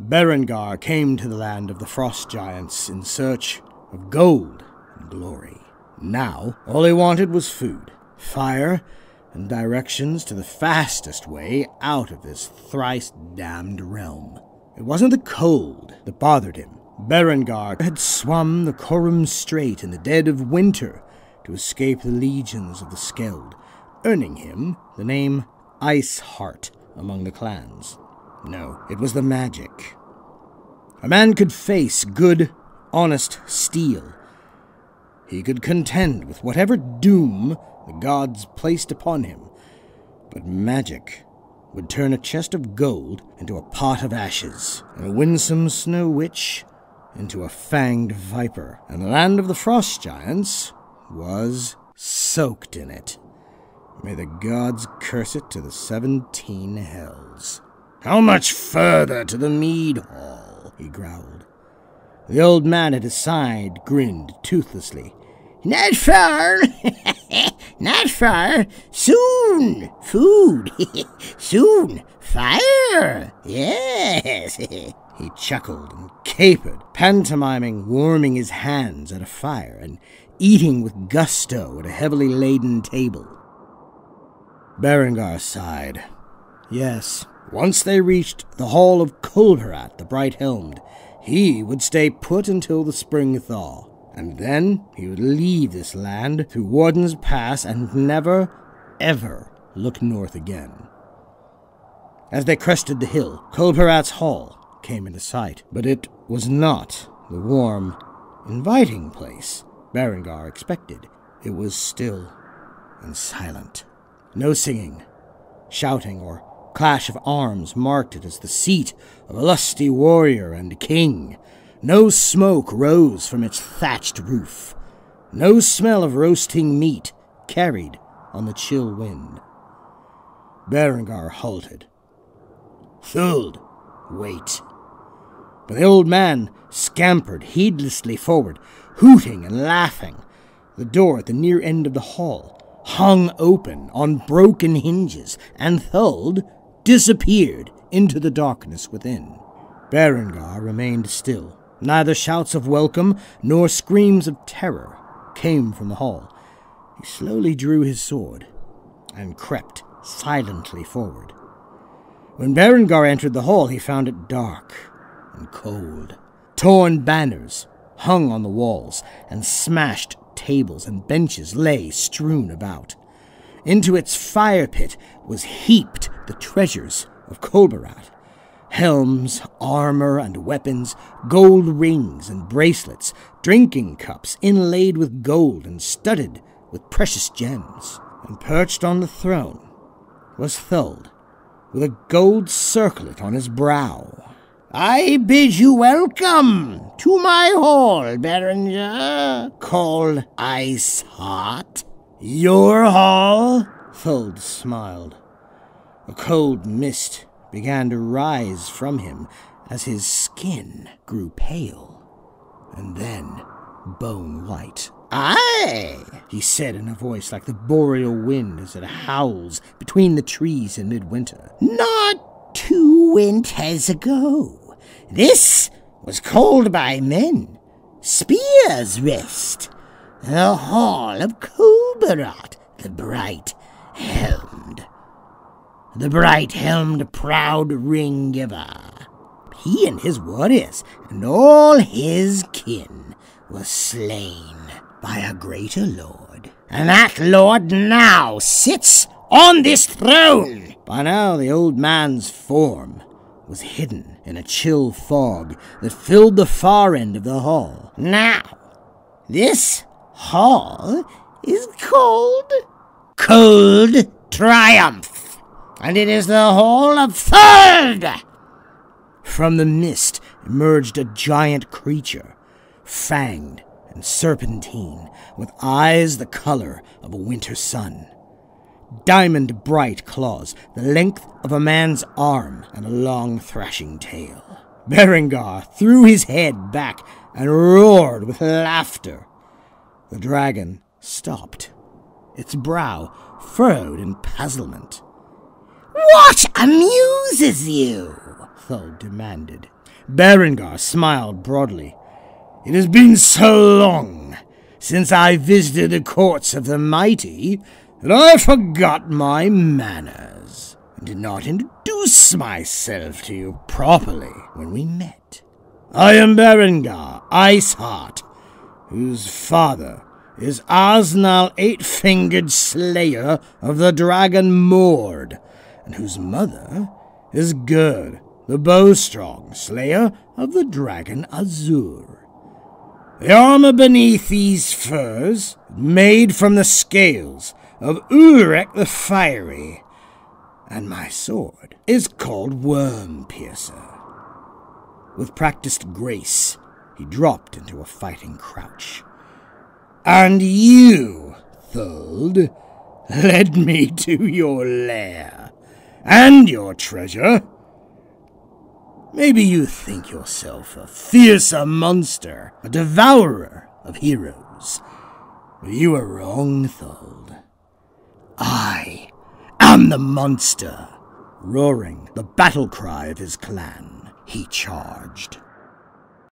Berengar came to the land of the frost giants in search of gold and glory. Now, all he wanted was food, fire, and directions to the fastest way out of this thrice-damned realm. It wasn't the cold that bothered him. Berengar had swum the Corum Strait in the dead of winter to escape the legions of the Skeld, earning him the name Iceheart among the clans. No, it was the magic. A man could face good, honest steel. He could contend with whatever doom the gods placed upon him, but magic would turn a chest of gold into a pot of ashes, and a winsome snow witch into a fanged viper, and the land of the frost giants was soaked in it. May the gods curse it to the 17 hells. "How much further to the mead hall?" he growled. The old man at his side grinned toothlessly. "Not far, not far. Soon, food. Soon, fire. Yes." He chuckled and capered, pantomiming warming his hands at a fire and eating with gusto at a heavily laden table. Berengar sighed. Yes, once they reached the hall of Kolberat the Bright-Helmed, he would stay put until the spring thaw, and then he would leave this land through Warden's Pass and never, ever look north again. As they crested the hill, Kolberat's hall came into sight, but it was not the warm, inviting place Berengar expected. It was still and silent. No singing, shouting, or clash of arms marked it as the seat of a lusty warrior and king. No smoke rose from its thatched roof. No smell of roasting meat carried on the chill wind. Berengar halted. "Thuld, wait." But the old man scampered heedlessly forward, hooting and laughing. The door at the near end of the hall hung open on broken hinges, and Thuld disappeared into the darkness within. Berengar remained still. Neither shouts of welcome nor screams of terror came from the hall. He slowly drew his sword and crept silently forward. When Berengar entered the hall, he found it dark and cold. Torn banners hung on the walls, and smashed tables and benches lay strewn about. Into its fire pit was heaped the treasures of Kolberat. Helms, armor, and weapons, gold rings and bracelets, drinking cups inlaid with gold and studded with precious gems. And perched on the throne was Thuld, with a gold circlet on his brow. "I bid you welcome to my hall, Berengar, called Iceheart." "Your hall?" Thuld smiled. A cold mist began to rise from him as his skin grew pale, and then bone-white. "Aye," he said in a voice like the boreal wind as it howls between the trees in midwinter. "Not 2 winters ago, this was called by men Spear's Rest, the hall of Kolberat the Bright-Helmed. The Bright-Helmed proud ring-giver. He and his warriors and all his kin were slain by a greater lord, and that lord now sits on this throne." By now the old man's form was hidden in a chill fog that filled the far end of the hall. "Now, this hall is called Cold Triumph, and it is the hall of Thuld." From the mist emerged a giant creature, fanged and serpentine, with eyes the color of a winter sun. Diamond-bright claws, the length of a man's arm, and a long thrashing tail. Berengar threw his head back and roared with laughter. The dragon stopped, its brow furrowed in puzzlement. "What amuses you?" Thuld demanded. Berengar smiled broadly. It has been so long since I visited the courts of the mighty that I forgot my manners and did not introduce myself to you properly when we met. I am Berengar Iceheart, whose father is Osnal Eight-Fingered Slayer of the Dragon Mord, and whose mother is Gerd, the Bowstrong Slayer of the Dragon Azur. The armor beneath these furs, made from the scales of Ulrich the Fiery, and my sword is called Worm Piercer. With practiced grace, he dropped into a fighting crouch. And you, Thuld, led me to your lair, and your treasure. Maybe you think yourself a fearsome monster, a devourer of heroes. But you are wrong, Thuld. I am the monster. Roaring the battle cry of his clan, he charged.